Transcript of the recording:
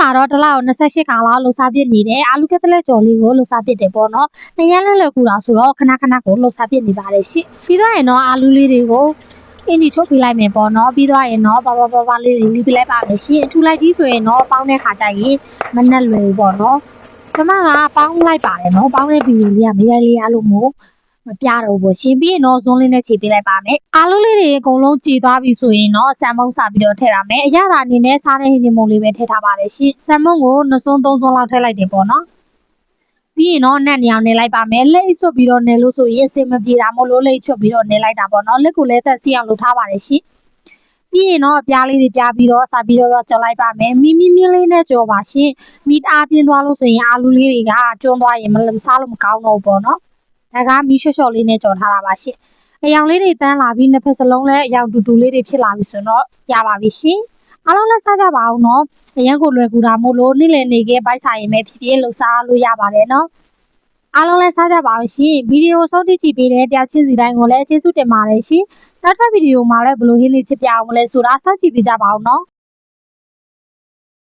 မှာတော့တစ်လောက်28ခါလောက်လှုပ်ရှားပြစ်နေတယ်အာလူကက်တလက်ကြော်လေးကိုလှုပ်ရှားပြစ်တယ်ပေါ့နော်။နှစ်ရက်လဲလွယ်ကူတာဆိုတော့ခဏခဏကိုလှုပ်ရှားပြစ်နေပါတယ်ရှင့်။ပြီးတော့ရင်တော့အာလူလေးတွေကိုအင်းဒီထုတ်ပြလိုက်မယ်ပေါ့နော်ပြီးတော့ရင်တော့ပါလေးတွေလီးပြလိုက်ပါမယ်ရှင့်။ထူလိုက်ကြီးဆိုရင်တော့ပေါင်းတဲ့ခါကျရင်မနှက်လွယ်ပေါ့နော်။ကျွန်မကပေါင်းလိုက်ပါတယ်နော်ပေါင်းတဲ့ဗီဒီယိုလေးကမရိုက်လေးရလို့မို့မပြတော့ဘူးရှင်ပြီးရင်တော့ဇွန်းလေးနဲ့ခြေပေးလိုက်ပါမယ်အာလူလေးတွေအကုန်လုံးကြည်သွားပြီဆိုရင်တော့ဆန်မုံစာပြီးတော့ထည့်ရမယ်အရသာအနေနဲ့စားတဲ့ဟင်းဒီမုံလေးပဲထည့်ထားပါတယ်ရှင်ဆန်မုံကို2စွန်း3စွန်းလောက်ထည့်လိုက်တယ်ပေါ့နော်ပြီးရင်တော့နက်နေအောင်နေလိုက်ပါမယ်လက်အိတ်ဆွတ်ပြီးတော့နေလို့ဆိုရင်အစင်မပြေတာမို့လို့လက်အိတ်ချွတ်ပြီးတော့နေလိုက်တာပေါ့နော်လက်ကိုလည်းသက်စီအောင်လုပ်ထားပါတယ်ရှင်ပြီးရင်တော့အပြားလေးတွေပြပြီးတော့စားပြီးတော့ကြော်လိုက်ပါမယ်မီမီမြင်းလေးနဲ့ကြော်ပါရှင်မီတအားပြင်းသွားလို့ဆိုရင်အာလူလေးတွေကကျွန်းသွားရင်မစားလို့မကောင်းတော့ဘူးပေါ့နော်ဒါကမီးလျှော့လေးနဲ့ကြော်ထားတာပါရှင်အယောင်လေးတွေတန်းလာပြီးနှစ်ဖက်စလုံးလည်းအယောင်တူတူလေးတွေဖြစ်လာပြီဆိုတော့ရပါပြီရှင်အားလုံးလည်းစားကြပါအောင်နော်အရင်ကိုလွယ်ကူတာမို့လို့နေ့လည်နေခင်းပိုက်ဆိုင်ရင်ပဲဖြစ်ဖြစ်လှူစားလို့ရပါတယ်နော်အားလုံးလည်းစားကြပါအောင်ရှင်ဗီဒီယိုစောင့်ကြည့်ပေးတဲ့တယောက်ချင်းစီတိုင်းကိုလည်းကျေးဇူးတင်ပါတယ်ရှင်နောက်ထပ်ဗီဒီယိုမှာလည်းဘယ်လိုဟင်းလေးချစ်ပြအောင်လဲဆိုတာစောင့်ကြည့်ပေးကြပါအောင်နော်